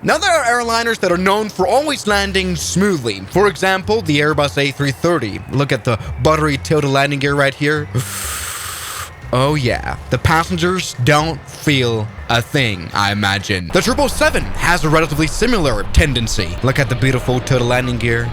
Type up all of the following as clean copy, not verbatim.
Now, there are airliners that are known for always landing smoothly. For example, the Airbus A330. Look at the buttery tilted landing gear right here. Oh yeah, the passengers don't feel a thing, I imagine. The 777 has a relatively similar tendency. Look at the beautiful tilted landing gear.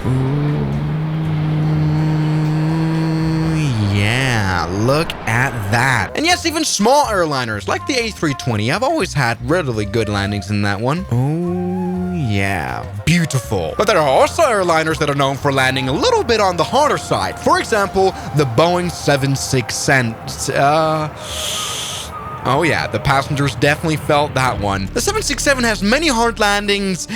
Yeah, look at that. And yes, even small airliners like the A320 have always had relatively good landings in that one. Oh yeah, beautiful. But there are also airliners that are known for landing a little bit on the harder side. For example, the Boeing 767. Oh yeah, the passengers definitely felt that one. The 767 has many hard landings.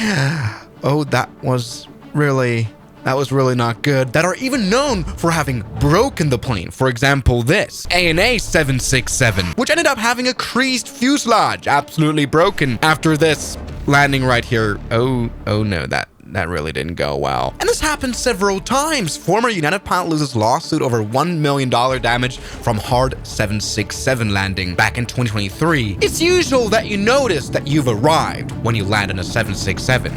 Oh, that was really not good. That are even known for having broken the plane. For example, this ANA 767, which ended up having a creased fuselage, absolutely broken after this landing right here. Oh no, that really didn't go well. And this happened several times. Former United pilot loses lawsuit over $1 million damage from hard 767 landing back in 2023. It's usual that you notice that you've arrived when you land in a 767.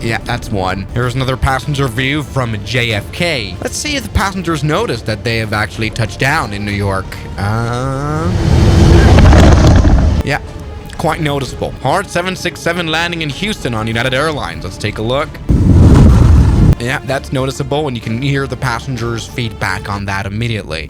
Yeah, that's one. Here's another passenger view from JFK. Let's see if the passengers notice that they have actually touched down in New York. Yeah, quite noticeable. Hard 767 landing in Houston on United Airlines. Let's take a look. Yeah, that's noticeable, and you can hear the passengers' feedback on that immediately.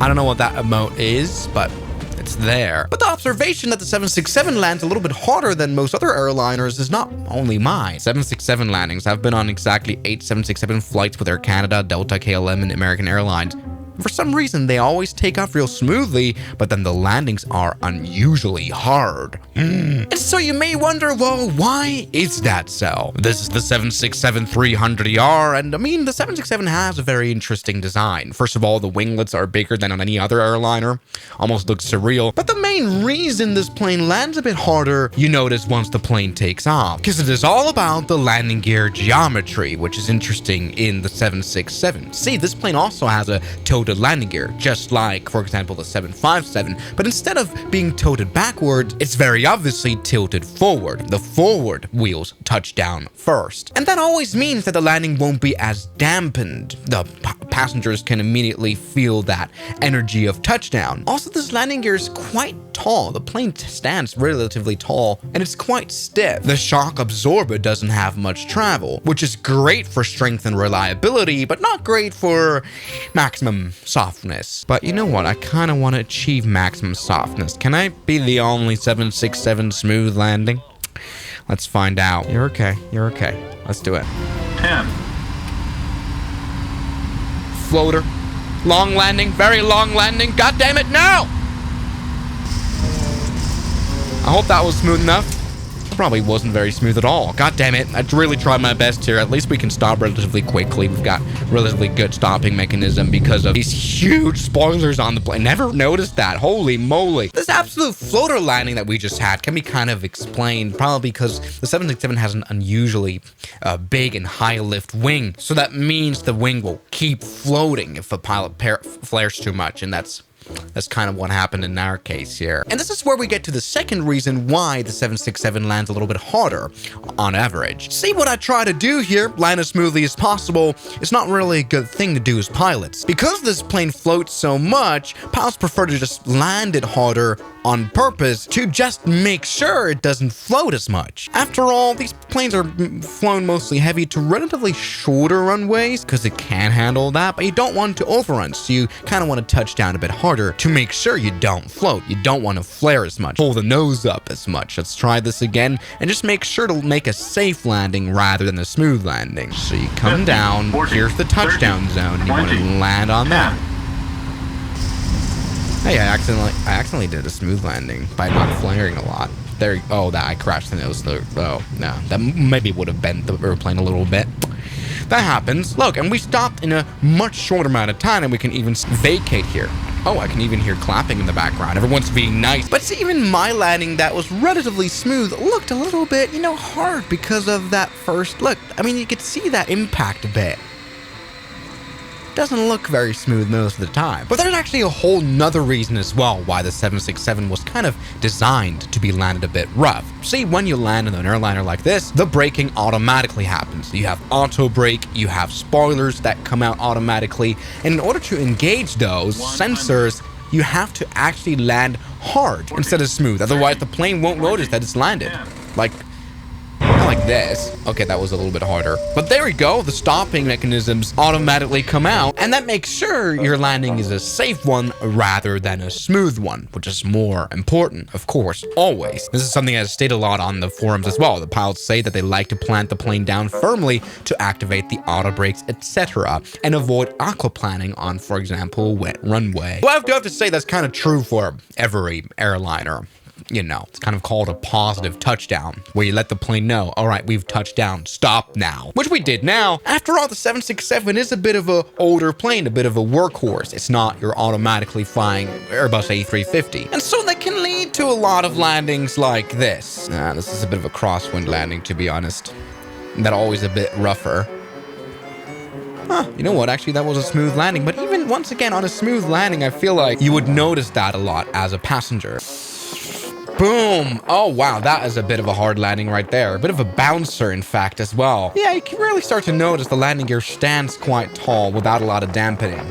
I don't know what that emote is, but it's there. But the observation that the 767 lands a little bit harder than most other airliners is not only mine. 767 landings. I've been on exactly 8 767 flights with Air Canada, Delta, KLM, and American Airlines. For some reason, they always take off real smoothly, but then the landings are unusually hard. And so you may wonder, well, why is that so? This is the 767-300ER, and I mean, the 767 has a very interesting design. First of all, the winglets are bigger than on any other airliner. Almost looks surreal. But the main reason this plane lands a bit harder, you notice once the plane takes off, because it is all about the landing gear geometry, which is interesting in the 767. See, this plane also has a tilted landing gear, just like, for example, the 757, but instead of being tilted backwards, it's very obviously tilted forward. The forward wheels touch down first. And that always means that the landing won't be as dampened. The passengers can immediately feel that energy of touchdown. Also, this landing gear is quite tall. The plane stands relatively tall, and it's quite stiff. The shock absorber doesn't have much travel, which is great for strength and reliability, but not great for maximum softness. But you know what? I kind of want to achieve maximum softness. Can I be the only 767 smooth landing? Let's find out. You're okay. You're okay. Let's do it. 10. Floater. Long landing. Very long landing. God damn it, no! I hope that was smooth enough. Probably wasn't very smooth at all. God damn it. I really tried my best here. At least we can stop relatively quickly. We've got relatively good stopping mechanism because of these huge spoilers on the plane. Never noticed that. Holy moly. This absolute floater landing that we just had can be kind of explained probably because the 767 has an unusually big and high lift wing. So that means the wing will keep floating if a pilot flares too much, and that's kind of what happened in our case here. And this is where we get to the second reason why the 767 lands a little bit harder on average. See what I try to do here, land as smoothly as possible, it's not really a good thing to do as pilots. Because this plane floats so much, pilots prefer to just land it harder on purpose to just make sure it doesn't float as much. After all, these planes are flown mostly heavy to relatively shorter runways because it can handle that, but you don't want to overrun, so you kind of want to touch down a bit harder to make sure you don't float. You don't want to flare as much, pull the nose up as much. Let's try this again and just make sure to make a safe landing rather than a smooth landing. So you come down, 40, here's the touchdown 30, zone, you want to 20, land on 10. that. Hey, I accidentally did a smooth landing by not flaring a lot. There, oh, that I crashed the nose. Oh, no, that maybe would have bent the airplane a little bit. That happens. Look, and we stopped in a much shorter amount of time, and we can even vacate here. Oh, I can even hear clapping in the background. Everyone's being nice. But see, even my landing that was relatively smooth looked a little bit, hard because of that first look. I mean, you could see that impact a bit. doesn't look very smooth most of the time. But there's actually a whole nother reason as well why the 767 was kind of designed to be landed a bit rough. See, when you land in an airliner like this, the braking automatically happens. You have auto brake, you have spoilers that come out automatically, and in order to engage those sensors, you have to actually land hard instead of smooth. Otherwise, the plane won't notice that it's landed. Like this. Okay, that was a little bit harder. But there we go. The stopping mechanisms automatically come out, and that makes sure your landing is a safe one rather than a smooth one, which is more important, of course, always. This is something that's stated a lot on the forums as well. The pilots say that they like to plant the plane down firmly to activate the auto brakes, etc., and avoid aquaplaning on, for example, wet runway. Well, I do have to say that's kind of true for every airliner. You know, it's kind of called a positive touchdown, where you let the plane know, all right, we've touched down, stop now. Which we did now. After all, the 767 is a bit of an older plane, a bit of a workhorse. It's not your automatically flying Airbus A350. And so that can lead to a lot of landings like this. This is a bit of a crosswind landing, to be honest. That always a bit rougher. You know what? Actually, that was a smooth landing. But even once again, on a smooth landing, I feel like you would notice that a lot as a passenger. Boom. Oh, wow. That is a bit of a hard landing right there. A bit of a bouncer, in fact, as well. Yeah, you can really start to notice the landing gear stands quite tall without a lot of dampening.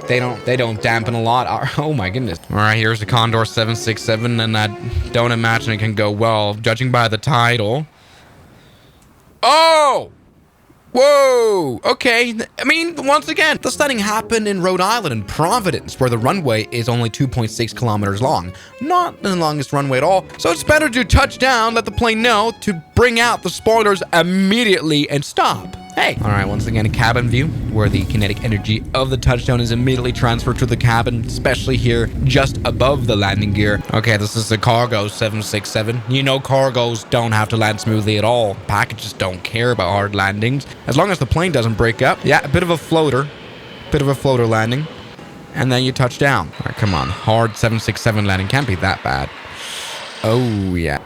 They don't dampen a lot. Oh, my goodness. All right, here's the Condor 767, and I don't imagine it can go well, judging by the title. Oh! Whoa, okay. I mean, once again, this landing happened in Rhode Island, in Providence, where the runway is only 2.6 kilometers long. Not the longest runway at all. So it's better to touch down, let the plane know to bring out the spoilers immediately and stop. Hey. All right, once again, a cabin view where the kinetic energy of the touchdown is immediately transferred to the cabin, especially here just above the landing gear. Okay, this is the cargo 767. You know, cargos don't have to land smoothly at all. Packages don't care about hard landings. As long as the plane doesn't break up. Yeah, a bit of a floater. Bit of a floater landing. And then you touch down. All right, come on. Hard 767 landing can't be that bad. Oh, yeah.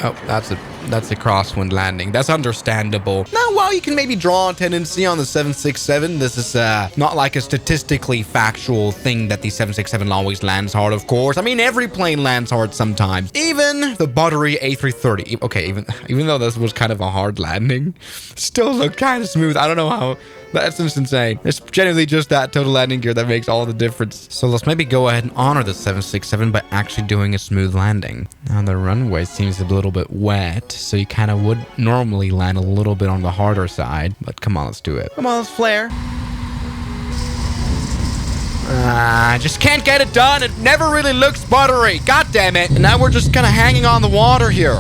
Oh, that's a crosswind landing. That's understandable. Now, while you can maybe draw a tendency on the 767, this is not like a statistically factual thing that the 767 always lands hard, of course. I mean, every plane lands hard sometimes. Even the buttery A330. Okay, even though this was kind of a hard landing, still looked kind of smooth. I don't know how. That's just insane. It's genuinely just that total landing gear that makes all the difference. So let's maybe go ahead and honor the 767 by actually doing a smooth landing. Now the runway seems a little bit wet, so you kind of would normally land a little bit on the harder side. But come on, let's do it. Come on, let's flare. I just can't get it done. It never really looks buttery. God damn it. And now we're just kind of hanging on the water here.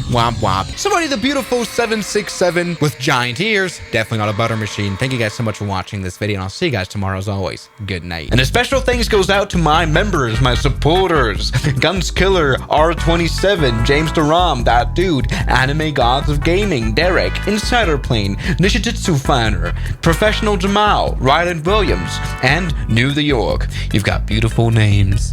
Womp womp. Somebody the beautiful 767 with giant ears. Definitely not a butter machine. Thank you guys so much for watching this video, and I'll see you guys tomorrow as always. Good night. And a special thanks goes out to my members, my supporters. Guns Killer, R27, James Duram, that dude, Anime Gods of Gaming, Derek, Insider Plane, Nishijitsu Fanner, Professional Jamal, Ryland Williams, and New the York. You've got beautiful names.